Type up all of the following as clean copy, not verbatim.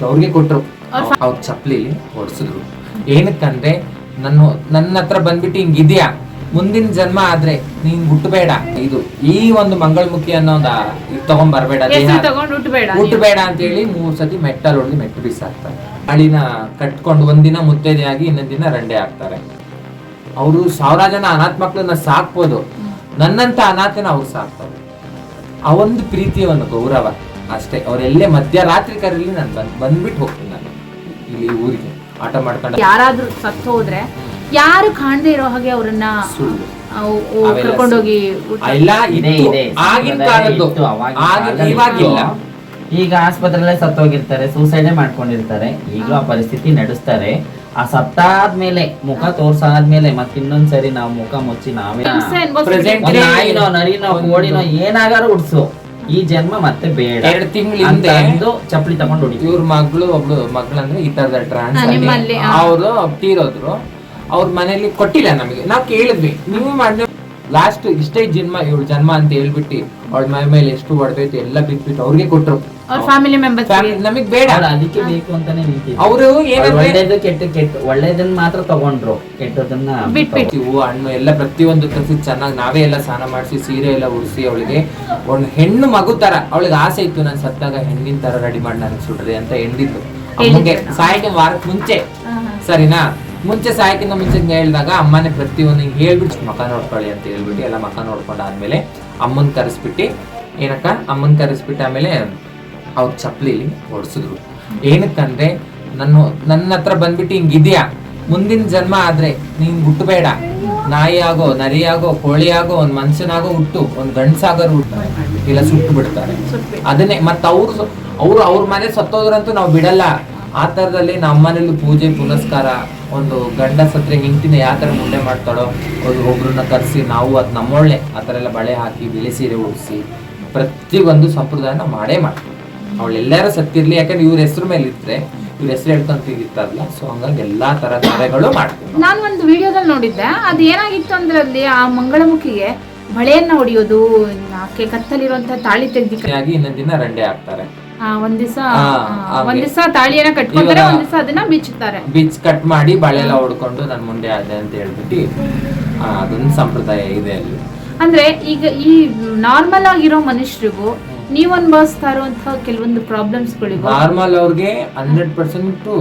ಅವ್ರಿಗೆ ಕೊಟ್ರು, ಅವ್ರ ಚಪ್ಲಿ ಹೊಡ್ಸಿದ್ರು. ಏನಕ್ಕಂದ್ರೆ ನನ್ನ ಹತ್ರ ಬಂದ್ಬಿಟ್ಟು ಹಿಂಗಿದ್ಯಾ, ಮುಂದಿನ ಜನ್ಮ ಆದ್ರೆ ನೀನ್ ಹುಟ್ಟಬೇಡ, ಇದು ಈ ಒಂದು ಮಂಗಳಮುಖಿ ಅನ್ನೋದ ತಗೊಂಡ್ ಬರ್ಬೇಡ, ಹುಟ್ಟಬೇಡ ಅಂತ ಹೇಳಿ 3 ಸತಿ ಮೆಟ್ಟಲ್ ಹೊಡೆದು ಮೆಟ್ಟು ಬೀಸಾಕ್ತಾರೆ. ಅಳಿನ ಕಟ್ಕೊಂಡು ಒಂದಿನ ಮುತ್ತೈದೆಯಾಗಿ ಇನ್ನೊಂದ್ ದಿನ ರಂಡೆ ಹಾಕ್ತಾರೆ. ಅವರು 1000 ಜನ ಅನಾಥ ಮಕ್ಕಳನ್ನ ಸಾಕ್ಬೋದು, ನನ್ನಂತ ಅನಾಥನ ಅವ್ರು ಸಾಕ್ತಾರೆ. ಆ ಒಂದು ಪ್ರೀತಿಯ ಒಂದು ಗೌರವ ಅಷ್ಟೇ. ಅವರೆಲ್ಲೇ ಮಧ್ಯರಾತ್ರಿ ಕರೀಲಿ ನಾನು ಬಂದ್ಬಿಟ್ಟು ಹೋಗ್ತೀನಿ. ನಾನು ಇಲ್ಲಿ ಊರಿಗೆ ಆಟ ಮಾಡ್ಕೊಂಡು ಯಾರಾದ್ರೂ ಸತ್ತು ಹೋದ್ರೆ ಯಾರು ಕಾಣದೇ ಇರೋ ಹಾಗೆ ಅವ್ರನ್ನ ಕರ್ಕೊಂಡೋಗಿ ಆಗಿನ ಕಾಲದ್ದು, ಇವಾಗಿಲ್ಲ. ಈಗ ಆಸ್ಪತ್ರೆಯಲ್ಲೇ ಸತ್ತೋಗಿರ್ತಾರೆ, ಸೂಸೈಡೇ ಮಾಡ್ಕೊಂಡಿರ್ತಾರೆ. ಈಗಲೂ ಆ ಪರಿಸ್ಥಿತಿ ನಡೆಸ್ತಾರೆ. ಆ ಸತ್ತಾದ್ಮೇಲೆ ಮುಖ ತೋರ್ಸಾದ್ಮೇಲೆ ಮತ್ತಿನ್ನೊಂದ್ಸರಿ ನಾವು ಮುಖ ಮುಚ್ಚಿ ನಾವೇ ನಾಯಿನೋ ನರಿನೋ ಕೋಡಿನೋ ಏನಾಗಾರು ಉಡ್ಸು, ಈ ಜನ್ಮ ಮತ್ತೆ ಬೇಡ. 2 ತಿಂಗಳಿಂದ ಚಪ್ಪಲಿ ತಗೊಂಡು ಹೊಡಿ. ಇವ್ರ ಮಗಳಂದ್ರೆ ಈ ತರದ ಟ್ರಾನ್ಸ್ ಅವರು ತೀರೋದ್ರು. ಅವ್ರ ಮನೇಲಿ ಕೊಟ್ಟಿಲ್ಲ ನಮಗೆ. ನಾವ್ ಕೇಳಿದ್ವಿ, ನೀವು ಮಾಡಿದ್ರೆ ಲಾಸ್ಟ್ ಇಷ್ಟೇ ಜನ್ಮ ಅಂತ ಹೇಳ್ಬಿಟ್ಟು ಅವಳ ಮೈ ಮೇಲೆ ಎಷ್ಟು ಹೊಡೆದೈತೆ ಎಲ್ಲ ಬಿಟ್ಬಿಟ್ಟು ಅವ್ರಿಗೆ ಕೊಟ್ರು. ಫ್ಯಾಮಿಲಿ ಮೆಂಬರ್ಸ್ ನಮಗ್ ಬೇಡ, ಅದಕ್ಕೆ ಬೇಕು ಅಂತಾನೆ ಅವರು ಒಳ್ಳೇದು ಕೆಟ್ಟ ಒಳ್ಳೇದನ್ನ ಮಾತ್ರ ತಗೊಂಡ್ರು, ಕೆಟ್ಟದನ್ನ ಬಿಟ್ಬಿಟ್ಟು ಹಣ್ಣು ಎಲ್ಲ ಪ್ರತಿಯೊಂದು ತರಿಸಿ ಚೆನ್ನಾಗಿ ನಾವೇ ಎಲ್ಲ ಸ್ನಾನ ಮಾಡಿಸಿ ಸೀರೆ ಎಲ್ಲ ಉಡಿಸಿ ಅವಳಿಗೆ ಒಂದು ಹೆಣ್ಣು ಮಗು ತರ ಅವಳಿಗೆ ಆಸೆ ಇತ್ತು. ನಾನು ಸತ್ತಾಗ ಹೆಣ್ಣಿನ ತರ ರೆಡಿ ಮಾಡಿ ನನಗೆ ಸುಡ್ರಿ ಅಂತ ಎಂದಿತ್ತು. ಅಮ್ಮಗೆ ಸಾಯಕ್ಕೆ ವಾರಕ್ಕೆ ಮುಂಚೆ, ಸರಿನಾ, ಮುಂಚೆ ಸಾಯಕ್ಕಿಂತ ಮುಂಚೆ ಹೇಳಿದಾಗ ಅಮ್ಮನೇ ಪ್ರತಿಯೊಂದು ಹೇಳ್ಬಿಟ್ಟು ಮಕ ನೋಡ್ಕೊಳ್ಳಿ ಅಂತ ಹೇಳ್ಬಿಟ್ಟು ಎಲ್ಲ ಮಕ ನೋಡ್ಕೊಂಡಾದ್ಮೇಲೆ ಅಮ್ಮನ್ ಕರೆಸ್ಬಿಟ್ಟು ಅಮ್ಮನ್ ಕರೆಸ್ಬಿಟ್ಟು ಆಮೇಲೆ ಅವ್ರ ಚಪ್ಲಿ ಹೊಡ್ಸಿದ್ರು. ಏನಕ್ಕಂದ್ರೆ ನನ್ನ ಹತ್ರ ಬಂದ್ಬಿಟ್ಟು ಹಿಂಗಿದ್ಯಾ, ಮುಂದಿನ ಜನ್ಮ ಆದ್ರೆ ನೀನ್ ಹುಟ್ಟಬೇಡ, ನಾಯಿ ಆಗೋ, ನರಿ ಆಗೋ, ಕೋಳಿ ಆಗೋ, ಒಂದ್ ಮನುಷ್ಯನಾಗೋ ಹುಟ್ಟು, ಒಂದ್ ಗಂಡ್ಸಾಗೋ ಹುಟ್ಟು, ಇಲ್ಲ ಸುಟ್ಟು ಬಿಡ್ತಾರೆ. ಅದನ್ನೇ ಮತ್ತ ಅವ್ರ ಮನೆ ಸತ್ತೋದ್ರಂತೂ ನಾವು ಬಿಡಲ್ಲ. ಆ ತರದಲ್ಲಿ ನಮ್ಮ ಮನೇಲಿ ಪೂಜೆ ಪುನಸ್ಕಾರ, ಒಂದು ಗಂಡ ಸತ್ರೆ ಹೆಂಡತಿನ ಯಾವ ತರ ಮುಂದೆ ಮಾಡ್ತಾಳೋ ಒಬ್ರನ್ನ ಕರೆಸಿ ನಾವು ಅದ್ ನಮ್ಮೊಳ್ಳೆ ಆ ತರ ಎಲ್ಲ ಬಳೆ ಹಾಕಿ ಬಿಳಿ ಸೀರೆ ಉಡಿಸಿ ಪ್ರತಿಯೊಂದು ಸಂಪ್ರದಾಯನ ಮಾಡೇ ಮಾಡ್ತೀವಿ. ಅವಳೆಲ್ಲಾರು ಸತ್ತಿರ್ಲಿ, ಯಾಕಂದ್ರೆ ಇವ್ರ ಹೆಸರು ಮೇಲೆ ಇದ್ರೆ ಇವ್ರ ಹೆಸರು ಹೇಳ್ಕೊಂತಿರ್ತಾರಲ್ಲ, ಸೊ ಹಂಗಾಗಿ ಎಲ್ಲಾ ತರ ಕಾರ್ಯಗಳು ಮಾಡ್ತೀವಿ. ನಾನು ಒಂದು ವಿಡಿಯೋದಲ್ಲಿ ನೋಡಿದ್ದೆ, ಅದು ಏನಾಗಿತ್ತು ಅಂದ್ರೆ ಅಲ್ಲಿ ಆ ಮಂಗಳಮುಖಿಗೆ ಬಳೆಯನ್ನ ಹೊಡಿಯೋದು, ಆಕೆ ಕತ್ತಲಿರುವಂತ ತಾಳಿ ತೆಗ್ದಿಯಾಗಿ ಇನ್ನೊಂದ್ ದಿನ ರಂಡೆ ಹಾಕ್ತಾರೆ. ಒಂದ್ ದಿವಸ ತಾಳಿಯನ್ನ ಕಟ್ಕೊಂತಾರೆ, ಒಂದ್ ದಿವಸ ಅದನ್ನ ಬಿಚ್ಚುತ್ತಾರೆ. ಬಿಚ್ ಕಟ್ ಮಾಡಿ ಬಳೆ ಎಲ್ಲ ಹೊಡ್ಕೊಂಡು ನನ್ ಮುಂದೆ ಆದೆ ಅಂತ ಹೇಳ್ಬಿಟ್ಟು ಅದೊಂದು ಸಂಪ್ರದಾಯ ಇದೆ ಅಲ್ಲಿ. ಅಂದ್ರೆ ಈಗ ಈ ನಾರ್ಮಲ್ ಆಗಿರೋ ಮನುಷ್ಯರಿಗೂ ನೀವು ಅನುಭವಿಸ್ತಾ ಇರುವಂತಹ ಕೆಲವೊಂದು ಪ್ರಾಬ್ಲಮ್ಸ್ ಗಳಿಗೂ ನಾರ್ಮಲ್ ಅವ್ರಿಗೆ 100%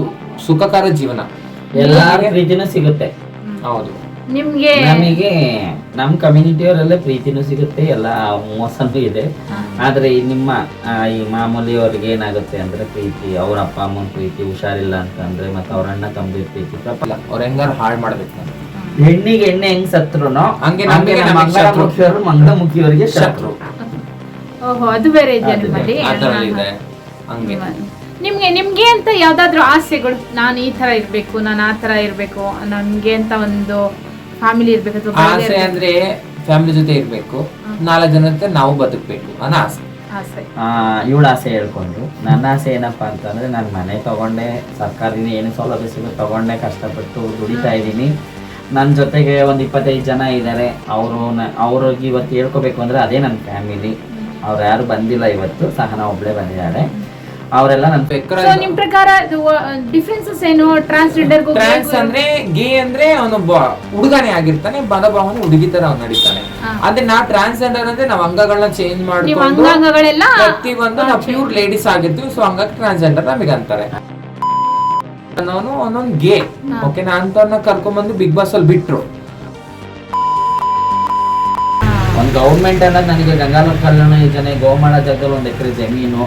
ಸುಖಕರ ಜೀವನ ಎಲ್ಲಾರ ಪ್ರೀತಿನೂ ಸಿಗುತ್ತೆ. ಹೌದು, ನಿಮ್ಗೆ ನಮಗೆ ನಮ್ ಕಮ್ಯುನಿಟಿಯವರೆಲ್ಲ ಪ್ರೀತಿನೂ ಸಿಗುತ್ತೆ, ಎಲ್ಲ ಮೋಸನೂ ಇದೆ. ಆದ್ರೆ ನಿಮ್ಮ ಈ ಮಾಮೂಲಿಯವ್ರಿಗೆ ಏನಾಗುತ್ತೆ ಅಂದ್ರೆ ಪ್ರೀತಿ, ಅವ್ರ ಅಪ್ಪ ಅಮ್ಮನ ಪ್ರೀತಿ, ಹುಷಾರಿಲ್ಲ ಅಂತಂದ್ರೆ ಮತ್ತೆ ಅವ್ರ ಅಣ್ಣ ತಮ್ಮದಿ ಪ್ರೀತಿ, ಅವ್ರ ಹೆಂಗಾರು ಹಾಳು ಮಾಡ್ಬೇಕು. ಹೆಣ್ಣಿಗೆ ಎಣ್ಣೆ ಹೆಂಗ್ ಸತ್ರುನೋ ಹಂಗೆ ಮಂಗಳಮುಖಿಯವರಿಗೆ ಶತ್ರು. ಓಹೋ, ಅದು ಬೇರೆ ಇದೆ ನಿಮ್ಮಲ್ಲಿ. ನಿಮ್ಗೆ ಅಂತ ಯಾವ್ದಾದ್ರು ಆಸೆಗಳು, ನಾನು ಈ ತರ ಇರ್ಬೇಕು, ನಾನು ಆ ತರ ಇರ್ಬೇಕು, ನನ್ಗೆ ಅಂತ ಒಂದು ಫ್ಯಾಮಿಲಿ ಇರ್ಬೇಕು? ಆಸೆ ಅಂದ್ರೆ ಫ್ಯಾಮಿಲಿ ಜೊತೆ ಇರ್ಬೇಕು, 4 ಜನ ಜೊತೆ ನಾವು ಬದುಕ್ಬೇಕು ಅನ್ನೋ ಆಸೆ. ಇವಳ ಆಸೆ ಹೇಳ್ಕೊಂಡ್ರು. ನನ್ನ ಆಸೆ ಏನಪ್ಪಾ ಅಂತಂದ್ರೆ, ನಾನು ಮನೆ ತಗೊಂಡೆ, ಸರ್ಕಾರದಿಂದ ಏನು ಸೌಲಭ್ಯ ಸಿಗುತ್ತೆ ತಗೊಂಡೆ, ಕಷ್ಟಪಟ್ಟು ದುಡಿತಾ ಇದ್ದೀನಿ. ನನ್ನ ಜೊತೆಗೆ ಒಂದು 25 ಜನ ಇದ್ದಾರೆ. ಅವ್ರಿಗೆ ಇವತ್ತು ಹೇಳ್ಕೋಬೇಕು ಅಂದ್ರೆ ಅದೇ ನನ್ನ ಫ್ಯಾಮಿಲಿ. ಅವ್ರು ಯಾರು ಬಂದಿಲ್ಲ ಇವತ್ತು, ಸಹನಾ ಒಬ್ಳೆ ಬಂದಿದ್ದಾಳೆ. ಅವರೆಲ್ಲ ನನ್ನ ನಿಮ್ ಪ್ರಕಾರ ಡಿಫರೆನ್ಸಸ್ ಏನು? ಟ್ರಾನ್ಸ್ ಅಂದ್ರೆ ಗೇ ಅಂದ್ರೆ ಅವನೊಬ್ಬ ಹುಡುಗನೇ ಆಗಿರ್ತಾನೆ, ಬದಭಾವನೆ ಹುಡುಗಿ ತರ ಅವ್ನು ನಡೀತಾನೆ. ಅಂದ್ರೆ ನಾವ್ ಟ್ರಾನ್ಸ್ಜೆಂಡರ್ ಅಂದ್ರೆ ನಾವ್ ಅಂಗಗಳನ್ನ ಚೇಂಜ್ ಮಾಡ್ಕೊಂಡು ಪ್ರತಿಯೊಂದು ನಾವು ಪ್ಯೂರ್ ಲೇಡೀಸ್ ಆಗಿರ್ತೀವಿ. ಸೊ ಹಂಗಾಗಿ ಟ್ರಾನ್ಸ್ಜೆಂಡರ್ ನಮಗೆ ಅಂತಾರೆ. ನಾನು ಒಂದೊಂದು ಗೇ ಓಕೆನಾ ಅಂತವ್ರನ್ನ ಕರ್ಕೊಂಡ್ಬಂದು ಬಿಗ್ ಬಾಸ್ ಅಲ್ಲಿ ಬಿಟ್ರು. ಒಂದು ಗೌರ್ಮೆಂಟ್ ಅನ್ನ ನನಗೆ ಗಂಗಾಧರ ಕಲ್ಯಾಣ ಯೋಜನೆ, ಗೋಮಾಳ ಜಾಗದಲ್ಲಿ 1 ಎಕರೆ ಜಮೀನು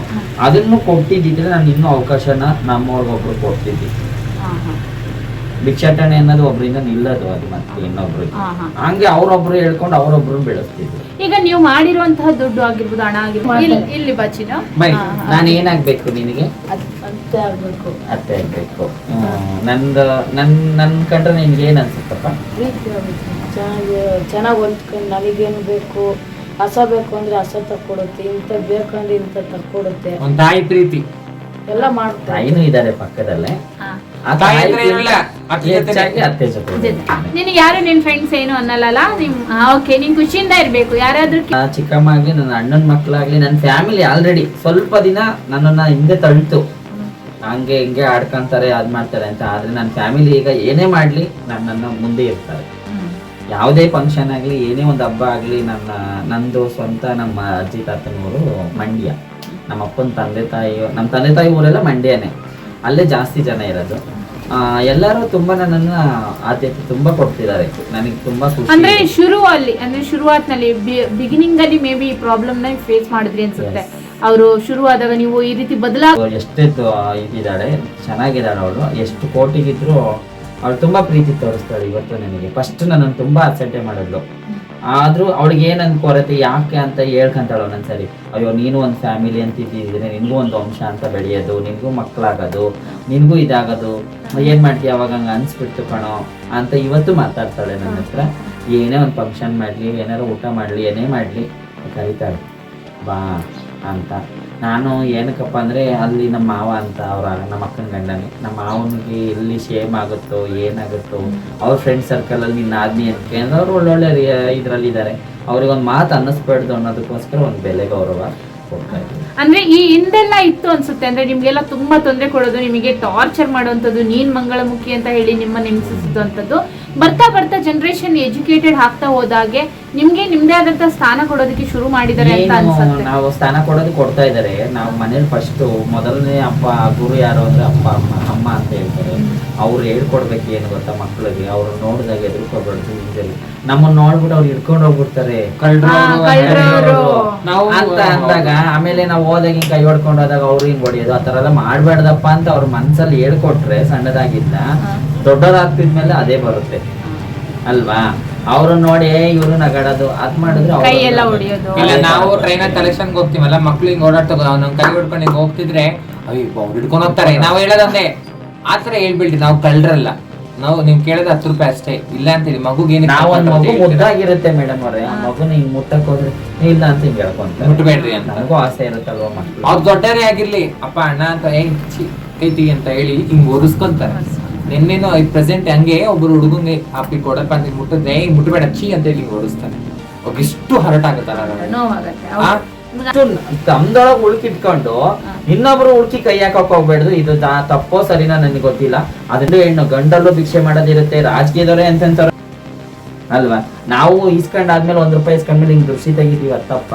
ಅದನ್ನು ಕೊಟ್ಟಿದ್ದಿದ್ರೆ ನಾನು ಇನ್ನೂ ಅವಕಾಶನ ನಮ್ಮವ್ರಿಗೊಬ್ರು ಕೊಡ್ತಿದ್ವಿ. ಭಿಕ್ಷಾಟನೆ ಅನ್ನೋದು ಒಬ್ರಿಂದ ನಿಲ್ಲದು, ಅದು ಮತ್ತೆ ಇನ್ನೊಬ್ರಿಗೆ ಹಂಗೆ ಅವ್ರೊಬ್ರು ಹೇಳ್ಕೊಂಡು ಅವ್ರೊಬ್ರು ಬೆಳೆಸ್ತಿದ್ರು. ಈಗ ನೀವು ಮಾಡಿರುವಂತಹ ದುಡ್ಡು ಆಗಿರ್ಬೋದು, ಹಣ ಆಗಿರ್ಬೋದು, ಇಲ್ಲಿ ಬಚ್ಚಿನ ನಾನು ಏನಾಗ್ಬೇಕು ನಿನಗೆ? ಅತ್ತೆ ಆಗ್ಬೇಕು. ನನ್ ಕಂಡ್ರೆ ನಿನ್ಗೆ ಏನ್ ಅನ್ಸುತ್ತಪ್ಪ? ಚೆನ್ನಾಗಿ ಹೊಂದ್ಕೊಂಡು ನನಗೇನು ಬೇಕು, ಹಸ ಬೇಕು ಅಂದ್ರೆ ಹಸ ತಕ್ಕೊಡುತ್ತೆ, ಇಂಥ ಬೇಕಂದ್ರೆ ಇಂಥ ತಕ್ಕೊಡುತ್ತೆ. ತಾಯಿ ಪ್ರೀತಿ ಎಲ್ಲ ಮಾಡ್ತಾರೆ. ತಾಯಿನೂ ಇದಾರೆ ಪಕ್ಕದಲ್ಲೇ. ನಿನಗೆ ಯಾರು ನಿನ್ ಫ್ರೆಂಡ್ಸ್ ಏನು ಅನ್ನಲ್ಲ, ಓಕೆ ನೀನ್ ಖುಷಿಯಿಂದ ಇರ್ಬೇಕು. ಯಾರಾದ್ರೂ ಚಿಕ್ಕಮ್ಮ ಆಗ್ಲಿ, ನನ್ನ ಅಣ್ಣನ ಮಕ್ಕಳಾಗ್ಲಿ, ನನ್ನ ಫ್ಯಾಮಿಲಿ ಆಲ್ರೆಡಿ ಸ್ವಲ್ಪ ದಿನ ನನ್ನನ್ನ ಹಿಂದೆ ತಳ್ತು. ಹಂಗೆ ಹಿಂಗೆ ಆಡ್ಕೊಂತಾರೆ ಅದ್ ಮಾಡ್ತಾರೆ ಅಂತ. ಆದ್ರೆ ನನ್ನ ಫ್ಯಾಮಿಲಿ ಈಗ ಏನೇ ಮಾಡ್ಲಿ ನನ್ನನ್ನು ಮುಂದೆ ಇರ್ತಾರೆ. ಯಾವುದೇ ಫಂಕ್ಷನ್ ಆಗಲಿ, ಏನೇ ಒಂದು ಹಬ್ಬ ಆಗಲಿ, ನಂದು ಸ್ವಂತ ನಮ್ಮ ಅಜ್ಜಿ ತಾತನೂರು ಮಂಡ್ಯ. ನಮ್ಮ ಅಪ್ಪನ ನಮ್ಮ ತಂದೆ ತಾಯಿ ಊರೆಲ್ಲ ಮಂಡ್ಯನೇ, ಅಲ್ಲೇ ಜಾಸ್ತಿ ಜನ ಇರೋದು. ಎಲ್ಲರೂ ತುಂಬಾ ನನ್ನನ್ನ ಆದ್ಯತೆ ತುಂಬಾ ಕೊಡ್ತಿದ್ದಾರೆ. ನನಗೆ ತುಂಬಾ ಖುಷಿ. ಅಂದ್ರೆ ಶುರುವಾತ್ನಲ್ಲಿ ಬಿಗಿನಿಂಗ್ ಅಲ್ಲಿ ಮೇ ಬಿ ಪ್ರಾಬ್ಲಮ್ ನ ಫೇಸ್ ಮಾಡಿದ್ರಿ ಅನ್ಸುತ್ತೆ. ಅವರು ಶುರುವಾದಾಗ ನೀವು ಈ ರೀತಿ ಎಷ್ಟೇ ಇದ್ದಾಳೆ, ಚೆನ್ನಾಗಿದ್ದಾಳೆ ಅವಳು. ಎಷ್ಟು ಕೋಟಿಗಿದ್ರು ಅವಳು ತುಂಬಾ ಪ್ರೀತಿ ತೋರಿಸ್ತಾಳೆ. ಇವತ್ತು ನನಗೆ ಫಸ್ಟ್ ನನ್ನನ್ನು ತುಂಬಾ ಅಸಡ್ಡೆ ಮಾಡಿದ್ಲು. ಆದ್ರೂ ಅವಳಿಗೆ ಏನಂದ್ ಕೊರತೆ ಯಾಕೆ ಅಂತ ಹೇಳ್ಕೊಂತಾಳ ಒಂದೊಂದ್ಸರಿ. ಅಯ್ಯೋ ನೀನು ಒಂದು ಫ್ಯಾಮಿಲಿ ಅಂತ ಇದ್ದಿದ್ರೆ ನಿನ್ಗೂ ಒಂದು ವಂಶ ಅಂತ ಬೆಳೆಯೋದು, ನಿನ್ಗೂ ಮಕ್ಕಳಾಗೋದು, ನಿನ್ಗೂ ಇದಾಗೋದು, ಏನ್ ಮಾಡ್ತೀಯ ಅವಾಗ ಹಂಗ ಅನ್ಸ್ಬಿಡ್ತು ಕಣೋ ಅಂತ ಇವತ್ತು ಮಾತಾಡ್ತಾಳೆ ನನ್ನ ಹತ್ರ. ಏನೇ ಒಂದು ಫಂಕ್ಷನ್ ಮಾಡ್ಲಿ, ಏನಾರು ಊಟ ಮಾಡ್ಲಿ, ಏನೇ ಮಾಡ್ಲಿ ಕರೀತಾಳೆ ಬಾ ಅಂತ. ನಾನು ಏನಕ್ಕಪ್ಪ ಅಂದ್ರೆ ಅಲ್ಲಿ ನಮ್ಮ ಮಾವ ಅಂತ ನಮ್ಮ ಅಕ್ಕನ ಗಂಡನೇ, ನಮ್ಮ ಮಾವನಿಗೆ ಎಲ್ಲಿ ಶೇಮ್ ಆಗುತ್ತೋ ಏನಾಗುತ್ತೋ, ಅವ್ರ ಫ್ರೆಂಡ್ ಸರ್ಕಲ್ ಅಲ್ಲಿ ನಿನ್ನ ಆದ್ಮಿ ಅಂತ ಅವ್ರು ಒಳ್ಳೊಳ್ಳೆ ಇದ್ರಲ್ಲಿ ಇದ್ದಾರೆ. ಅವ್ರಿಗೊಂದು ಮಾತು ಅನ್ನಿಸ್ಬಾರ್ದು ಅನ್ನೋದಕ್ಕೋಸ್ಕರ ಒಂದು ಬೆಲೆ ಗೌರವ ಕೊಡ್ತಾ ಇದ್ದೀನಿ. ಅಂದ್ರೆ ಈ ಹಿಂದೆಲ್ಲ ಇತ್ತು ಅನ್ಸುತ್ತೆ, ಅಂದ್ರೆ ನಿಮ್ಗೆಲ್ಲ ತುಂಬಾ ತೊಂದರೆ ಕೊಡೋದು, ನಿಮಗೆ ಟಾರ್ಚರ್ ಮಾಡುವಂಥದ್ದು, ನೀನ್ ಮಂಗಳಮುಖಿ ಅಂತ ಹೇಳಿ ನಿಮ್ಮನ್ನ ಹಿಂಸಿಸುವಂಥದ್ದು. ಬರ್ತಾ ಬರ್ತಾ ಜನರೇಷನ್ ಎಜುಕೇಟೆಡ್ ಆಗ್ತಾ ಹೋದಾಗೆ ನಿಮ್ಗೆ ನಿಮ್ದೇ ಆದಂತ ಸ್ಥಾನ ಕೊಡೋದಕ್ಕೆ ಶುರು ಮಾಡಿದ್ದಾರೆ ಅಂತ ಅನ್ಸುತ್ತೆ. ನಾವು ಸ್ಥಾನ ಕೊಡ್ತಾ ಇದಾರೆ. ನಾವು ಮನೇಲಿ ಫಸ್ಟ್ ಮೊದಲನೇ ಅಪ್ಪ ಗುರು ಯಾರು ಅಂದ್ರೆ ಅಪ್ಪ ಅಮ್ಮ ಅಂತ ಹೇಳ್ತಾರೆ. ಅವ್ರು ಹೇಳ್ಕೊಡ್ಬೇಕು ಏನು ಗೊತ್ತಾ ಮಕ್ಳಿಗೆ. ಅವ್ರು ನೋಡಿದಾಗ ಎದುರ್ಕೋಬಾರ್ದು. ಹಿಂದಲ್ಲಿ ನಮ್ಮನ್ನ ನೋಡ್ಬಿಟ್ಟು ಅವ್ರು ಹಿಡ್ಕೊಂಡು ಹೋಗ್ಬಿಡ್ತಾರೆ ಅಂತ ಅಂದಾಗ, ಆಮೇಲೆ ನಾವು ಹೋದಾಗ ಹಿಂಗ್ ಕೈ ಹೊಡ್ಕೊಂಡು ಹೋದಾಗ ಅವ್ರು ಹಿಂಗ್ ಹೊಡಿಯೋದು ಆ ತರ ಎಲ್ಲ ಮಾಡ್ಬೇಡ್ದಪ್ಪ ಅಂತ ಅವ್ರ ಮನ್ಸಲ್ಲಿ ಹೇಳ್ಕೊಟ್ರೆ ಸಣ್ಣದಾಗಿದ್ದ ದೊಡ್ಡದಾಗ್ತಿದ್ಮೇಲೆ ಅದೇ ಬರುತ್ತೆ ಅಲ್ವಾ. ಅವ್ರು ನೋಡಿ ಇವ್ರು ನಗಾಡೋದು ಅದ್ ಮಾಡಿದ್ರೆ ಇಲ್ಲ. ನಾವು ಟ್ರೈನ್ ಕಲೆಕ್ಷನ್ ಹೋಗ್ತೀವಲ್ಲ, ಮಕ್ಳು ಹಿಂಗ್ ಓಡಾಡ್ತೋ ನಮ್ ಕೈ ಹೊಡ್ಕೊಂಡು ಹಿಂಗ್ ಹೋಗ್ತಿದ್ರೆ ಅಯ್ಯೋ ಅವ್ರು ಹಿಡ್ಕೊಂಡು ಹೋಗ್ತಾರೆ. ನಾವ್ ಹೇಳೋದಂದೆ ಆತರ ಹೇಳ್ಬಿಡ್ರಿ, ನಾವು ಕಳ್ರಲ್ಲ. ನಾವು ನೀವ್ ಕೇಳೋದು 10 ರೂಪಾಯಿ ಅಷ್ಟೇ, ಇಲ್ಲ ಅಂತೇಳಿ ಮಗುಗೆ ನಾವೊಂದ್ ಮಗು ಮುದ್ದಾಗಿರುತ್ತೆ ಮೇಡಮ್ ಅವ್ರೆ, ಆ ಮಗುನ ಹಿಂಗ್ ಮುಟ್ಟಕ್ ಹೋದ್ರೆ ಇಲ್ಲ ಅಂತ ಹಿಂಗ್ ಹೇಳ್ಕೊಂತ ಮುಟ್ಬೇಡ್ರಿ ಅಂತ ನನಗೂ ಆಸೆ ಇರುತ್ತಲ್ವ ಮಕ್ಳು. ಅವ್ರು ದೊಡ್ಡರೇ ಆಗಿರ್ಲಿ ಅಪ್ಪ ಅಣ್ಣ ಅಂತ ಕೈತಿ ಅಂತ ಹೇಳಿ ಹಿಂಗ್ ಒರೆಸ್ಕೊಂತಾರೆ. ನಿನ್ನೇನು ಪ್ರೆಸೆಂಟ್ ಹಂಗೆ ಒಬ್ರು ಹುಡುಗಂಗೆ ಅಪ್ಪಿ ಕೊಡಪ್ಪ ಅಂತ ಮುಟ್ಟಿದ್ರೆ ಮುಟ್ಬೇಡ ಚಿ ಅಂತ ಹೇಳಿ ಹಿಂಗ್ ಒರೆಸ್ತಾನೆ. ಎಷ್ಟು ಹರಟ್ ಆಗತ್ತಾರ ತಮ್ದೊಳಗ್ ಉಳ್ಕಿಟ್ಕೊಂಡು ಇನ್ನೊಬ್ರು ಉಳ್ಕಿ ಕೈ ಹಾಕಕ್ ಹೋಗ್ಬೇಡ್ದು. ಇದು ತಪ್ಪೋ ಸರಿನಾ ನನಗೆ ಗೊತ್ತಿಲ್ಲ. ಅದನ್ನು ಹೆಣ್ಣು ಗಂಡಲ್ಲೂ ಭಿಕ್ಷೆ ಮಾಡೋದಿರುತ್ತೆ, ರಾಜಕೀಯದವರೇ ಅಂತಂತಾರ ಅಲ್ವಾ. ನಾವು ಇಸ್ಕೊಂಡಾದ್ಮೇಲೆ 1 ರೂಪಾಯಿ ಇಸ್ಕೊಂಡ್ಮೇಲೆ ಹಿಂಗ್ ದೃಷ್ಟಿ ತೆಗಿತೀವಿ, ಅದು ತಪ್ಪ.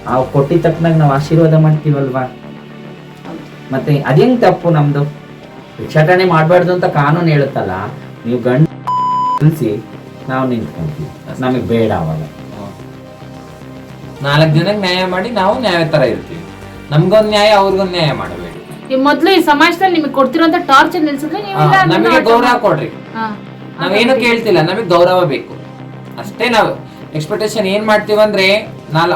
ನಾವು ಕೊಟ್ಟಿದ ತಕ್ಕನಾಗ ನಾವು ಆಶೀರ್ವಾದ ಮಾಡ್ತೀವಲ್ವಾ. ಮತ್ತೆ ಅದೇಂಗ್ ತಪ್ಪು ನಮ್ದು? ಭಿಕ್ಷಾಟನೆ ಮಾಡ್ಬಾರ್ದು ಅಂತ ಕಾನೂನು ಹೇಳುತ್ತಲ್ಲ, ನೀವು ಗಂಡ ತಿಳಿಸಿ ನಾವು ನಿಂತ್ಕೊಂತೀವಿ, ನಮಗ್ ಬೇಡ. ಅವಾಗ 4 ಜನಕ್ಕೆ ನ್ಯಾಯ ಮಾಡಿ ನಾವು ನ್ಯಾಯ ತರ ಇರ್ತೀವಿ. ನಮ್ಗೊಂದ್ ನ್ಯಾಯ ಅವ್ರಿಗೊಂದ್ ನ್ಯಾಯ ಮಾಡಬೇಡಿ. ಮೊದ್ಲು ಈ ಸಮಾಜದಲ್ಲಿ ನಿಮಗೆ ಕೊಡ್ತಿರೋಂತ ಟಾರ್ಚರ್ ನಿಲ್ಸಿದ್ರೆ ನಮಗೆ ಗೌರವ ಕೊಡ್ರಿ. ನಾವೇನು ಕೇಳ್ತಿಲ್ಲ, ನಮಗ್ ಗೌರವ ಬೇಕು ಅಷ್ಟೇ. ನಾವು ಎಕ್ಸ್ಪೆಕ್ಟೇಷನ್ ಏನ್ ಮಾಡ್ತೀವಂದ್ರೆ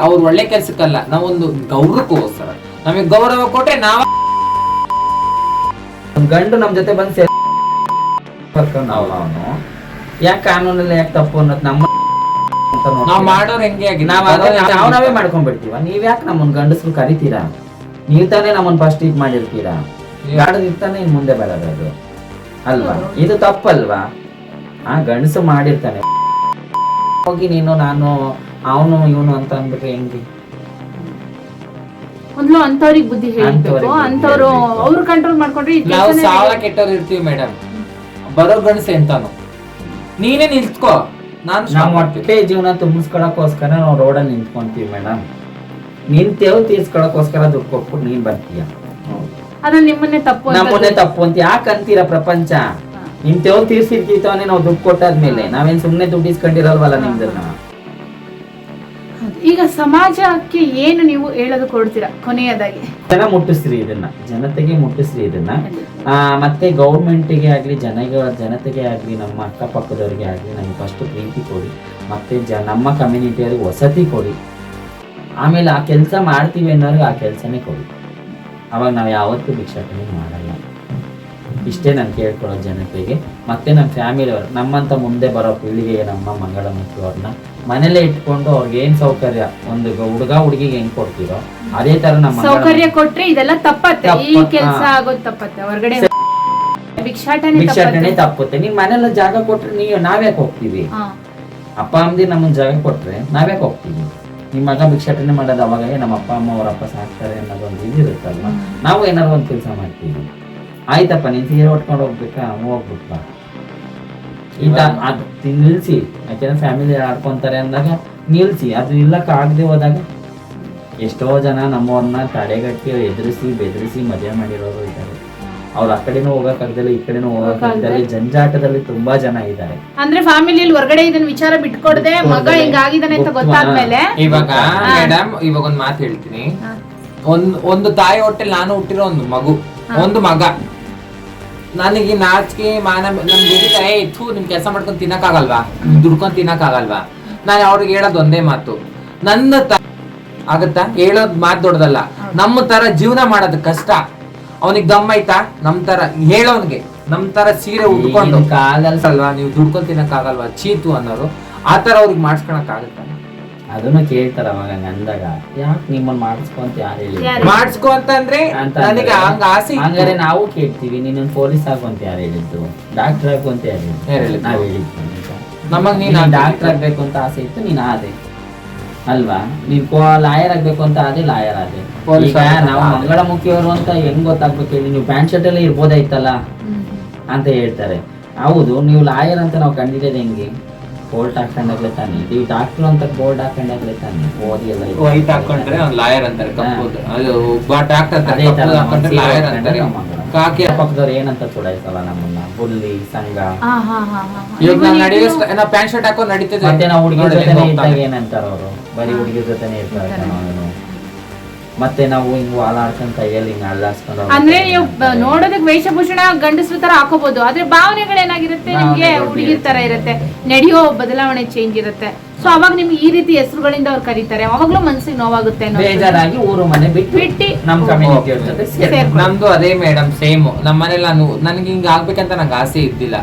ಅವ್ರು ಒಳ್ಳೆ ಕೆಲ್ಸಕ್ಕಲ್ಲ, ನಾವೊಂದು ಗೌರವಕ್ಕೋಸ್ಕರ ನಮಗ್ ಗೌರವ ಕೊಟ್ರೆ ನಾವ್ ಗಂಡು ನಮ್ ಜೊತೆ ಬಂದ್ ಸೇರ್ಕೊಂಡು ಅವನು ಯಾಕೆ ಕಾನೂನಲ್ಲಿ ಯಾಕೆ ತಪ್ಪು ಅನ್ನೋದು ನಮ್ಮ ನಾವ್ ಮಾಡೋರ್ ಹೆಂಗೆ ಆಗಿ ನಾವೇ ಮಾಡ್ಕೊಂಡ್ಬಿಡ್ತೀವ. ನೀವ್ ಯಾಕೆ ನಮ್ಮನ್ ಗಂಡಸ್ರು ಕರಿತೀರಾ? ನೀವ್ ತಾನೇ ನಮ್ಮನ್ ಫಸ್ಟ್ ಇದ್ ಮಾಡಿರ್ತೀರಾ. ಗಾಡದಿರ್ತಾನೆ ಇನ್ ಮುಂದೆ ಬರೋದು ಅಲ್ವಾ. ಇದು ತಪ್ಪಲ್ವಾ? ಗಂಡಸು ಮಾಡಿರ್ತಾನೆ, ಹೋಗಿ ನೀನು ನಾನು ಅವನು ಇವನು ಅಂತ ಅಂದ್ಬಿಟ್ರೆ ಹೆಂಗೆ? ಮೊದ್ಲು ಅಂತವ್ರಿಗೆ ಬುದ್ಧಿ ಹೇಳ್ಬೇಕು. ಅಂತವ್ರು ಅವ್ರು ಕಂಟ್ರೋಲ್ ಮಾಡ್ಕೊಂಡ್ರೆ ನಾವು ಸಾಲ ಕೆಟ್ಟವ್ರು ಇರ್ತೀವಿ ಮೇಡಮ್. ಬರೋ ಗಂಡಸೆ ಎಂತಾನು ನೀನೇ ನಿಲ್ತ್ಕೋ, ನಾವು ಹೊಟ್ಟೆ ಜೀವನ ತುಂಬಿಸ್ಕೊಳಕೋಸ್ಕರ ನಾವು ರೋಡಲ್ಲಿ ನಿಂತ್ಕೊಂತೀವಿ ಮೇಡಮ್. ನಿಂತೇವ್ ತೀರ್ಸ್ಕೊಳಕೋಸ್ಕರ ದುಡ್ಡು ಕೊಟ್ಬಿಟ್ಟು ನೀನ್ ಬರ್ತೀಯ, ಅದ್ರಲ್ಲಿ ನಿಮ್ಮನ್ನೇ ತಪ್ಪು ಅಂತ ಯಾಕೆ ಅಂತೀರಾ? ಪ್ರಪಂಚ ನಿಂತೇವ್ ತೀರ್ಸಿರ್ತೀತವನೇ ನಾವು ದುಡ್ಡು ಕೊಟ್ಟಾದ್ಮೇಲೆ. ನಾವೇನ್ ಸುಮ್ನೆ ದುಡ್ಡು ಇಸ್ಕೊಂಡಿರಲ್ವಲ್ಲ ನಿಮ್ದನ್ನ. ಈಗ ಸಮಾಜಕ್ಕೆ ಏನು ನೀವು ಹೇಳೋದು ಕೊಡ್ತೀರಾ ಕೊನೆಯದಾಗಿ? ಮುಟ್ಟಿಸ್ರಿ ಇದನ್ನ, ಜನತೆಗೆ ಮುಟ್ಟಿಸ್ರಿ ಇದನ್ನ. ಮತ್ತೆ ಗೌರ್ಮೆಂಟಿಗೆ ಆಗ್ಲಿ, ಜನತೆಗೆ ಆಗ್ಲಿ, ನಮ್ಮ ಅಕ್ಕಪಕ್ಕದವ್ರಿಗೆ ಆಗ್ಲಿ ನಮ್ಗೆ ಫಸ್ಟ್ ಪ್ರೀತಿ ಕೊಡಿ. ಮತ್ತೆ ನಮ್ಮ ಕಮ್ಯುನಿಟಿಯವ್ರಿಗೆ ವಸತಿ ಕೊಡಿ. ಆಮೇಲೆ ಆ ಕೆಲಸ ಮಾಡ್ತೀವಿ ಅನ್ನೋರ್ಗೆ ಆ ಕೆಲಸನೇ ಕೊಡಿ. ಅವಾಗ ನಾವು ಯಾವತ್ತೂ ಭಿಕ್ಷಾಟನೆ ಮಾಡಲ್ಲ. ಇಷ್ಟೇ ನಾನು ಕೇಳ್ಕೊಳ್ಳೋದು ಜನತೆಗೆ. ಮತ್ತೆ ನಮ್ಮ ಫ್ಯಾಮಿಲಿಯವ್ರು, ನಮ್ಮಂತ ಮುಂದೆ ಬರೋ ಪೀಳಿಗೆಗೆ ನಮ್ಮ ಮಂಗಳಮುಖಿ ಅವ್ರನ್ನ ಮನೇಲೆ ಇಟ್ಕೊಂಡು ಅವ್ರಿಗೆ ಏನ್ ಸೌಕರ್ಯ, ಒಂದು ಹುಡುಗ ಹುಡುಗಿಗೆ ಹೆಂಗ್ ಕೊಡ್ತೀರೋ ಅದೇ ತರ ನಮ್ಮ ಸೌಕರ್ಯ ಕೊಟ್ರೆ ಇದೆಲ್ಲ ತಪ್ಪತ್ತೆ. ಈ ಕೆಲಸ ಆಗೋದು ತಪ್ಪತ್ತೆ. ಹೊರಗಡೆ ಭಿಕ್ಷಾಟನೆ ತಪ್ಪುತ್ತೆ. ನಿಮ್ ಮನೆಲ್ಲ ಜಾಗ ಕೊಟ್ರೆ ನಾವ್ಯಾಕೆ ಹೋಗ್ತೀವಿ? ಅಪ್ಪ ಅಮ್ಮದಿ ನಮ್ಮನ್ ಜಾಗ ಕೊಟ್ರೆ ನಾವ್ಯಾಕೆ ಹೋಗ್ತೀವಿ? ನಿಮ್ ಮಗ ಭಿಕ್ಷಾಟನೆ ಮಾಡೋದು ಅವಾಗ ನಮ್ಮ ಅಪ್ಪ ಅಮ್ಮ ಅವರಪ್ಪ ಸಾಕ್ತಾರೆ ಅನ್ನೋದೊಂದು ಇದಿರುತ್ತಲ್ವ. ನಾವು ಏನಾದ್ರು ಒಂದ್ ಕೆಲಸ ಮಾಡ್ತೀವಿ. ಆಯ್ತಪ್ಪ ನೀನ್ ಸೀರೆ ಉಟ್ಕೊಂಡು ಹೋಗ್ಬೇಕಾ ಹೋಗ್ಬಿಟ್ಟ ಅದು ನಿಲ್ಸಿ, ಯಾಕೆಂದ್ರೆ ಫ್ಯಾಮಿಲಿ ಆಡ್ಕೊಂತಾರೆ ಅಂದಾಗ ನಿಲ್ಸಿ. ಅದು ನಿಲ್ಲಕ್ಕೆ ಆಗದೆ ಹೋದಾಗ ಎಷ್ಟೋ ಜನ ನಮ್ಮವ್ರನ್ನ ತಡೆಗಟ್ಟಿ ಎದುರಿಸಿ ಬೆದರಿಸಿ ಮದುವೆ ಮಾಡಿರೋರು ಇದ್ದಾರೆ. ಅವ್ರು ಆ ಕಡೆನೂ ಹೋಗಕ್ಕಾಗ್ದಲ್ಲ ಈ ಕಡೆನೂ ಹೋಗಕ್ಕಾಗ್ದಲ್ಲ ಜಂಜಾಟದಲ್ಲಿ ತುಂಬಾ ಜನ ಇದ್ದಾರೆ. ಅಂದ್ರೆ ಫ್ಯಾಮಿಲಿಯಲ್ಲಿ ಹೊರಗಡೆ ಇದನ್ನ ವಿಚಾರ ಬಿಟ್ಕೊಡದೆ ಮಗ ಹಿಂಗಾಗಿದ್ದಾನೆ ಅಂತ ಗೊತ್ತಾದ್ಮೇಲೆ ಇವಾಗ ಮೇಡಮ್ ಇವಾಗ ಒಂದ್ ಮಾತು ಹೇಳ್ತೀನಿ. ಒಂದು ತಾಯಿ ಹೊಟ್ಟೆಲ್ ನಾನು ಹುಟ್ಟಿರೋ ಒಂದು ಮಗ ನನಗೆ ನಾಚಿಕೆ ಮಾನ ನನ್ ದುಡಿತಾರೆ ನಿಮ್ ಕೆಲಸ ಮಾಡ್ಕೊಂಡ್ ತಿನ್ನಕ್ಕಾಗಲ್ವಾ, ದುಡ್ಕೊಂಡ್ ತಿನ್ನಕ್ಕಾಗಲ್ವಾ? ನಾನು ಅವ್ರಿಗೆ ಹೇಳೋದ್ ಒಂದೇ ಮಾತು, ನನ್ನ ಆಗತ್ತಾ ಹೇಳೋದ್ ಮಾತು ದೊಡ್ಡದಲ್ಲ. ನಮ್ಮ ತರ ಜೀವನ ಮಾಡೋದ್ ಕಷ್ಟ. ಅವನಿಗೆ ದಮ್ಮ ಐತಾ? ನಮ್ ತರ ಹೇಳೋನ್ಗೆ ನಮ್ ತರ ಸೀರೆ ಉಟ್ಕೊಂಡು ಆಗಲ್ವಾ, ನೀವು ದುಡ್ಕೊಂಡ್ ತಿನ್ನಕ್ಕಾಗಲ್ವಾ ಚೀತು ಅನ್ನೋರು ಆ ತರ ಅವ್ರಿಗೆ ಮಾಡ್ಸ್ಕೊಳಕ್ ಆಗತ್ತ? ಅದನ್ನ ಕೇಳ್ತಾರ ಅವಾಗ ಅಂದಾಗ, ಯಾಕೆ ನಿಮ್ಮನ್ನ ಮಾಡಿಸ್ಕೊಂತ ಯಾರು ಹೇಳಿ ಮಾಡಿಸ್ಕೊ ಅಂತಂದ್ರೆ ನನಗೆ ಹಂಗ ಆಸೆ. ಹಂಗಾರೆ ನಾವು ಕೇಳ್ತೀವಿ, ನೀನು ಪೊಲೀಸ್ ಆಗುವಂತ ಯಾರು ಹೇಳಿದ್ದು, ಡಾಕ್ಟರ್ ಆಗುವಂತ ಯಾರು ಹೇಳಿದ್ದು? ನಾವ್ ಹೇಳಿದ್ವಿ ನಮಗ್ ನೀನ್ ಡಾಕ್ಟರ್ ಆಗ್ಬೇಕು ಅಂತ ಆಸೆ ಇತ್ತು, ನೀನ್ ಆದೆ ಅಲ್ವಾ? ನೀನ್ ಲಾಯರ್ ಆಗ್ಬೇಕು ಅಂತ ಆದೆ, ಲಾಯರ್ ಆದೆ. ಈಗ ನಾವು ಮಂಗಳಮುಖಿಯವರು ಅಂತ ಹೆಂಗ್ ಗೊತ್ತಾಗ್ಬೇಕು ಹೇಳಿ? ನೀವು ಪ್ಯಾಂಟ್ ಶರ್ಟ್ ಎಲ್ಲ ಇರ್ಬೋದಾಯ್ತಲ್ಲ ಅಂತ ಹೇಳ್ತಾರೆ. ಹೌದು, ನೀವು ಲಾಯರ್ ಅಂತ ನಾವು ಕಂಡಿದ್ದೇವೆ ಹೆಂಗೆ? ಕೋಲ್ಟ್ ಹಾಕೊಂಡಾಗ್ಲೇ ತಾನೆ. ನೀವು ಡಾಕ್ಟರ್ ಅಂತ ಬೋರ್ಡ್ ಹಾಕೊಂಡಾಗ್ಲೇ ತಾನೆ. ಓದಿ ಎಲ್ಲ ವೈಟ್ ಹಾಕೊಂಡ್ರೆ ಅವ್ನು ಲಾಯರ್ ಅಂತಾರೆ, ಡಾಕ್ಟರ್ ಲಾಯರ್ ಅಂತಾರೆ. ಕಾಕಿ ಪಕ್ಕದವ್ರು ಏನಂತ ಚುಡಾಯಿಸಲ್ಲ ನಮ್ಮನ್ನ, ಬುಲ್ಲಿ ಸಂಘ. ಇವಾಗ ಪ್ಯಾಂಟ್ ಶರ್ಟ್ ಹಾಕೊಂಡು ನಡೀತದೆ. ಮತ್ತೆ ನಾವು ಹುಡುಗಿರ ಜೊತೆನೆ ಇದ್ದಾಗ ಏನಂತಾರ ಅವರು? ಬರೀ ಹುಡುಗಿರ ಜೊತೆನೆ ಇರ್ತಾರೆ. ಮತ್ತೆ ನಾವು ಹಿಂಗ್ ವಾಲಾಡ್ಕೊಂಡ್ ಕೈಯಲ್ಲಿ ಹಿಂಗ್ ಅಲ್ಲಾಡ್ಸ್ಕೊಂಡು ಅಂದ್ರೆ ನೀವು ನೋಡೋದಕ್ಕೆ ವೇಷಭೂಷಣ ಗಂಡಸ್ರ ತರ ಹಾಕೋಬಹುದು, ಆದ್ರೆ ಭಾವನೆಗಳೇನಾಗಿರುತ್ತೆ ನಿಮ್ಗೆ ಹುಡುಗಿರ್ ತರ ಇರುತ್ತೆ, ನಡೆಯೋ ಬದಲಾವಣೆ ಚೇಂಜ್ ಇರುತ್ತೆ. ಸೊ ಅವಾಗ ನಿಮ್ಗೆ ಈ ರೀತಿ ಹೆಸರುಗಳಿಂದ ಅವ್ರು ಕರೀತಾರೆ, ಅವಾಗ್ಲೂ ಮನ್ಸಿಗೆ ನೋವಾಗುತ್ತೆ. ಬೇಜಾರಾಗಿ ಊರು ಮನೆ ಬಿಟ್ಟು ನಮ್ ಕಮ್ಯುನಿಟಿ ಜೊತೆ ನಮ್ದು ಅದೇ ಮೇಡಮ್ ಸೇಮ್. ನಮ್ಮ ಮನೇಲಿ ನನ್ಗೆ ಹಿಂಗ ಆಗ್ಬೇಕಂತ ನಂಗೆ ಆಸೆ ಇದ್ದಿಲ್ಲ,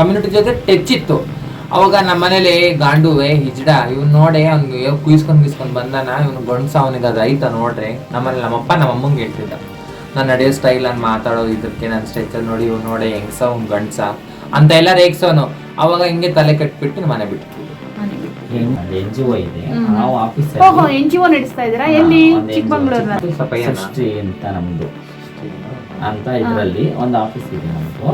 ಕಮ್ಯುನಿಟಿ ಜೊತೆ ಟಚ್ ಇತ್ತು. ಅವಾಗ ನಮ್ಮ ಮನೇಲಿ ಗಾಂಡುವೆ ಹಿಜ್ಡ ಇವ್ನು ನೋಡೆ ಅವ್ನಿಗೆ ಕುಯ್ಸ್ಕೊಂಡ್ ಬಂದಾನ, ಇವ್ನು ಗಂಡ್ಸ ಅವನಿಗೆ ಅದು ಐತ ನೋಡ್ರಿ. ನಮ್ಮನೇಲಿ ನಮ್ಮಪ್ಪ ನಮ್ಮಮ್ಮಂಗೆ ಹೇಳ್ತಿದ್ದ, ನಾನು ನಡೆಯೋ ಸ್ಟೈಲ್ ನಾನು ಮಾತಾಡೋದು ಇದಕ್ಕೆ ನನ್ನ ಸ್ಟ್ರೆಚರ್ ನೋಡಿ ಇವ್ನು ನೋಡೆ ಹೆಂಗ್ಸ ಅವ್ನು ಗಂಡ್ಸ ಅಂತ ಎಲ್ಲ ರೇಗ್ಸೋನು. ಅವಾಗ ಹಿಂಗೆ ತಲೆ ಕಟ್ಬಿಟ್ಟು ಮನೆ ಬಿಟ್ಟು NGO ಇದೆ, ನಾವು ಆಫೀಸ್ NGO ನಡೆಸ್ತಾ ಇದ್ದೀರಾ? ಎಲ್ಲಿ? ಚಿಕ್ಕಮಂಗ್ಳೂರ್ನಲ್ಲಿ ಅಂತ ನಮ್ದು ಅಂತ ಇದ್ರಲ್ಲಿ ಒಂದು ಆಫೀಸ್ ಇದೆ ನಮ್ದು.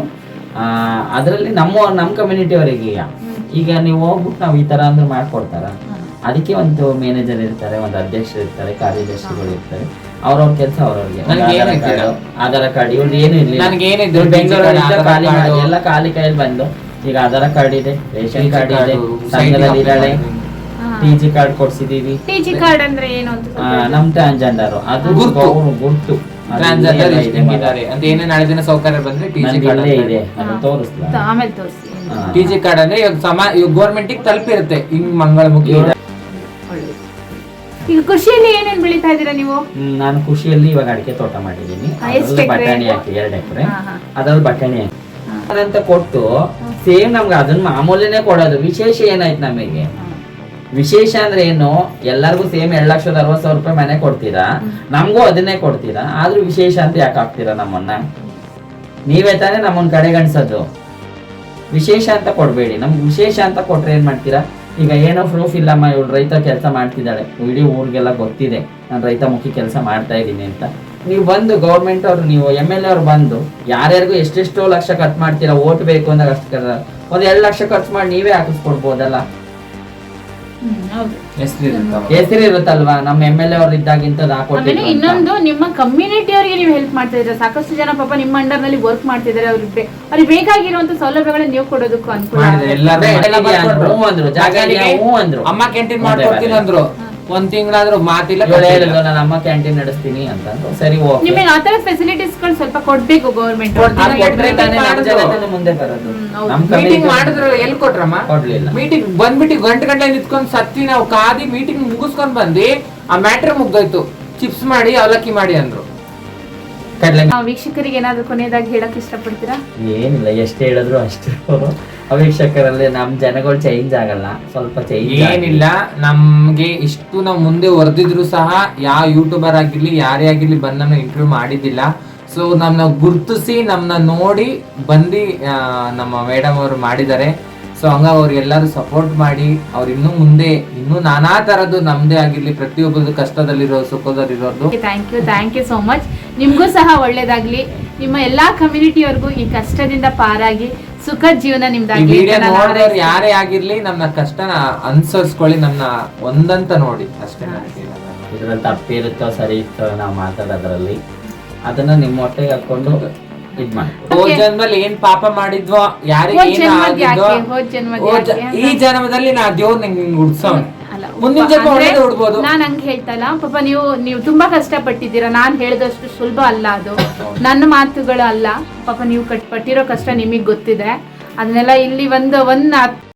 ಅದರಲ್ಲಿ ನಮ್ಮ ಕಮ್ಯುನಿಟಿ ಅವರಿಗೆ ಈಗ ನೀವು ಹೋಗ್ಬಿಟ್ಟು ನಾವು ಈ ತರ ಅಂದ್ರೆ ಮಾಡ್ಕೊಡ್ತಾರ. ಅದಕ್ಕೆ ಒಂದು ಮ್ಯಾನೇಜರ್ ಇರ್ತಾರೆ, ಒಂದು ಅಧ್ಯಕ್ಷರು ಇರ್ತಾರೆ, ಕಾರ್ಯದರ್ಶಿಗಳು ಇರ್ತಾರೆ. ಅವ್ರವ್ರ ಕೆಲಸ ಅವ್ರವ್ರಿಗೆ. ಆಧಾರ್ ಕಾರ್ಡ್ ಇವ್ರದ್ದು ಏನು ಇರ್ಲಿಲ್ಲ, ಬೆಂಗಳೂರಲ್ಲಿ ಎಲ್ಲ ಖಾಲಿ ಕೈಯಲ್ಲಿ ಬಂದು ಈಗ ಆಧಾರ್ ಕಾರ್ಡ್ ಇದೆ, ರೇಷನ್ ಕಾರ್ಡ್ ಇದೆ, ಸಂಘದಲ್ಲಿ ಇದ್ದಾಳೆ, TG ಕಾರ್ಡ್ ಕೊಡ್ಸಿದೀವಿ. TG ಕಾರ್ಡ್ ಅಂದ್ರೆ ಏನು ಅಂತ ನಮ್ ಟ್ರಾನ್ಸ್ಜೆಂಡರ್ ಅದು ಗುರ್ತು ಏನೇನು ಸೌಕರ್ಯ ಬಂದ್ರೆ TG ಕಾರ್ಡ್ ಇದೆ, ಅದನ್ನ ತೋರಿಸ್ಲಾ ಆಮೇಲೆ ತೋರಿಸಿ. TG ಕಾರ್ಡ್ ಅಂದ್ರೆ ಇವಾಗ ಗೌರ್ಮೆಂಟ್ ತಲುಪಿರುತ್ತೆ. ಹಿಂಗ್ ಮಂಗಳಮುಖಿ ಈಗ ಕೃಷಿಯಲ್ಲಿ ಏನೇನ್ ಬೆಳೀತಾ ಇದ್ದೀರಾ ನೀವು? ನಾನು ಕೃಷಿಯಲ್ಲಿ ಇವಾಗ ಅಡಿಕೆ ತೋಟ ಮಾಡಿದೀನಿ, ಬಟಾಣಿ ಹಾಕಿ 2 ಎಕರೆ, ಅದ್ರಲ್ಲಿ ಬಟಾಣಿ ಹಾಕಿ ಅದಂತ ಕೊಟ್ಟು ಸೇಮ್ ನಮ್ಗೆ ಅದನ್ನ ಮಾಮೂಲಿನೇ ಕೊಡೋದು. ವಿಶೇಷ ಏನಾಯ್ತು ನಮಗೆ? ವಿಶೇಷ ಅಂದ್ರೆ ಏನು? ಎಲ್ಲರಿಗೂ ಸೇಮ್ 2,60,000 ರೂಪಾಯಿ ಮನೆ ಕೊಡ್ತೀರಾ, ನಮಗೂ ಅದನ್ನೇ ಕೊಡ್ತೀರಾ, ಆದ್ರೂ ವಿಶೇಷ ಅಂತ ಯಾಕೆ ಹಾಕ್ತೀರಾ ನಮ್ಮನ್ನ? ನೀವೇ ತಾನೇ ನಮ್ಮನ್ನ ಕಡೆಗಣಿಸೋದು. ವಿಶೇಷ ಅಂತ ಕೊಡ್ಬೇಡಿ. ನಮ್ಗೆ ವಿಶೇಷ ಅಂತ ಕೊಟ್ರೆ ಏನ್ ಮಾಡ್ತೀರಾ? ಈಗ ಏನೋ ಪ್ರೂಫ್ ಇಲ್ಲಮ್ಮ, ಇವಳು ರೈತ ಕೆಲಸ ಮಾಡ್ತಿದ್ದಾಳೆ, ಇಡೀ ಊರಿಗೆಲ್ಲ ಗೊತ್ತಿದೆ ನಾನು ರೈತ ಮುಖಿ ಕೆಲಸ ಮಾಡ್ತಾ ಇದ್ದೀನಿ ಅಂತ. ನೀವು ಬಂದು ಗೌರ್ಮೆಂಟ್ ಅವ್ರು, ನೀವು MLA ಅವ್ರು ಬಂದು ಯಾರ್ಯಾರಿಗೂ ಎಷ್ಟೆಷ್ಟೋ ಲಕ್ಷ ಖರ್ಚು ಮಾಡ್ತೀರಾ, ಓಟ್ ಬೇಕು ಅಂದಾಗ ಅಷ್ಟು ಒಂದು 2 ಲಕ್ಷ ಖರ್ಚು ಮಾಡಿ ನೀವೇ ಹಾಕಿಸ್ಕೊಡ್ಬೋದಲ್ಲ. ಹೆಸರು ಇರುತ್ತಲ್ವಾ, ನಮ್ಮ MLA ಅವ್ರು ಇದ್ದಾಗಿಂತದ್ದು ಹಾಕೊಟ್ಟಿದ್ರು. ಇನ್ನೊಂದು, ನಿಮ್ಮ ಕಮ್ಯುನಿಟಿ ಅವರಿಗೆ ನೀವು ಹೆಲ್ಪ್ ಮಾಡ್ತಾ ಇದ್ರೆ ಸಾಕಷ್ಟು ಜನ ಪಾಪ ನಿಮ್ಮ ಅಂಡರ್ ನಲ್ಲಿ ವರ್ಕ್ ಮಾಡ್ತಿದ್ದಾರೆ. ಅವ್ರಿಗೆ ಬೇಕಾಗಿರುವಂತ ಸೌಲಭ್ಯಗಳನ್ನ ನೀವು ಕೊಡೋದಕ್ಕೂ ಅನುಕೂಲ. ಅಮ್ಮ ಕ್ಯಾಂಟೀನ್ ಮಾಡ್ಕೊಡ್ತೀನಿ ಅಂದ್ರು, ಒಂದ್ ತಿಂಗಳಾದ್ರೂ ಮಾತಿಲ್ಲ. ನಾನು ಅಮ್ಮ ಕ್ಯಾಂಟೀನ್ ನಡೆಸ್ತೀನಿ ಅಂತ. ಸರಿ, ನಿಮಗೆ ಆತರ ಫೆಸಿಲಿಟೀಸ್ ಗಳು ಸ್ವಲ್ಪ ಕೊಡ್ಬೇಕು ಗೌರ್ಮೆಂಟ್. ಮುಂದೆ ಬರೋದು. ಮೀಟಿಂಗ್ ಮಾಡಿದ್ರು ಎಲ್ಲಿ ಕೊಟ್ರಮ್ಮ? ಕೊಡ್ಲಿಲ್ಲ. ಮೀಟಿಂಗ್ ಬಂದ್ಬಿಟ್ಟು ಗಂಟೆ ನಿಂತ್ಕೊಂಡ್ ಸತ್ತಿ ನಾವು ಕಾದಿ ಮೀಟಿಂಗ್ ಮುಗಿಸ್ಕೊಂಡ್ ಬಂದಿ ಆ ಮ್ಯಾಟ್ರ್ ಮುಗ್ದೋಯ್ತು. ಚಿಪ್ಸ್ ಮಾಡಿ ಅವಲಕ್ಕಿ ಮಾಡಿ ಅಂದ್ರು. ವೀಕ್ಷಕರಿಗೆ ಏನಾದ್ರು ಕೊನೆಯದಾಗಿ ಹೇಳಕ್ ಇಷ್ಟಪಡ್ತೀರಾ? ಏನಿಲ್ಲ, ಎಷ್ಟು ಹೇಳಿದ್ರು ಅಷ್ಟು. ವೀಕ್ಷಕರಲ್ಲಿ ನಮ್ ಜನಗಳು ಚೇಂಜ್ ಆಗಲ್ಲ, ಸ್ವಲ್ಪ ಚೇಂಜ್ ಏನಿಲ್ಲ. ನಮ್ಗೆ ಇಷ್ಟು ನಾವು ಮುಂದೆ ಹೊರದಿದ್ರು ಸಹ ಯಾವ ಯೂಟ್ಯೂಬರ್ ಆಗಿರ್ಲಿ ಯಾರೇ ಆಗಿರ್ಲಿ ಬಂದು ನಾನು ಇಂಟರ್ವ್ಯೂ ಮಾಡಿದ್ದಿಲ್ಲ. ಸೊ ನಮ್ಮನ್ನ ಗುರ್ತಿಸಿ ನಮ್ಮನ್ನ ನೋಡಿ ಬಂದು ನಮ್ಮ ಮೇಡಮ್ ಅವರು ಮಾಡಿದ್ದಾರೆ. ಸೊ ಹಂಗಾಗಿ ಅವ್ರಿಗೆಲ್ಲರೂ ಸಪೋರ್ಟ್ ಮಾಡಿ ಅವ್ರು ಇನ್ನೂ ಮುಂದೆ ಇನ್ನೂ ನಾನಾ ತರದ್ದು ನಮ್ದೇ ಆಗಿರ್ಲಿ, ಪ್ರತಿಯೊಬ್ಬರದ್ದು ಕಷ್ಟದಲ್ಲಿರೋ ಸುಖದಲ್ಲಿರೋದು. Thank you so much. ನಿಮ್ಗೂ ಸಹ ಒಳ್ಳೇದಾಗ್ಲಿ. ನಿಮ್ಮ ಎಲ್ಲಾ ಕಮ್ಯುನಿಟಿಯವರೆಗೂ ಈ ಕಷ್ಟದಿಂದ ಪಾರಾಗಿ ಸುಖ ಜೀವನ ಈ ನಿಮ್ದಾಗಿ ವಿಡಿಯೋ ನೋಡಿದವ್ರು ಯಾರೇ ಆಗಿರ್ಲಿ ನಮ್ಮ ಕಷ್ಟನ ಅನುಸರಿಸ್ಕೊಳ್ಳಿ, ನಮ್ನ ಒಂದಂತ ನೋಡಿ ಅಷ್ಟೇ. ಇದ್ರಲ್ಲಿ ತಪ್ಪಿರುತ್ತೋ ಸರಿ ಇತ್ತೋ ನಾವು ಮಾತಾಡೋದ್ರಲ್ಲಿ ಅದನ್ನ ನಿಮ್ಮ ಹೊಟ್ಟೆಗೆ ಹಾಕೊಂಡು ಇದ್ ಮಾಡಿ. ಹೋದ್ ಜನ್ಮದಲ್ಲಿ ಏನ್ ಪಾಪ ಮಾಡಿದ್ವೋ, ಯಾರಿಗೆ ಹೋದ್ ಏನ್ ಜನ್ಮಕ್ಕೆ ಆಗಿದ್ವೋ, ಯಾಕೆ, ಹೋದ್ ಜನ್ಮಕ್ಕೆ ಯಾಕೆ? ಈ ಜನ್ಮದಲ್ಲಿ ನಾ ದೇವ್ರು ನಿಂಗೆ ಉಡ್ಸೋಣ, ಅಲ್ಲ, ಮುಂದಿನ ಜನ್ಮ ಒಳ್ಳೇದು ಉಡ್ಬೋದು. ನಾನ್ ಹಂಗೆ ಹೇಳ್ತಾ ಇಲ್ಲ ಪಾಪ, ನೀವು ತುಂಬಾ ಕಷ್ಟಪಟ್ಟಿದ್ದೀರಾ. ನಾನ್ ಹೇಳ್ದಷ್ಟು ಸುಲಭ ಅಲ್ಲ ಅದು, ನನ್ನ ಮಾತುಗಳು ಅಲ್ಲ. ಪಾಪ ನೀವು ಪಟ್ಟಿರೋ ಕಷ್ಟ ನಿಮಗ್ ಗೊತ್ತಿದೆ. ಅದನ್ನೆಲ್ಲ ಇಲ್ಲಿ ಒಂದು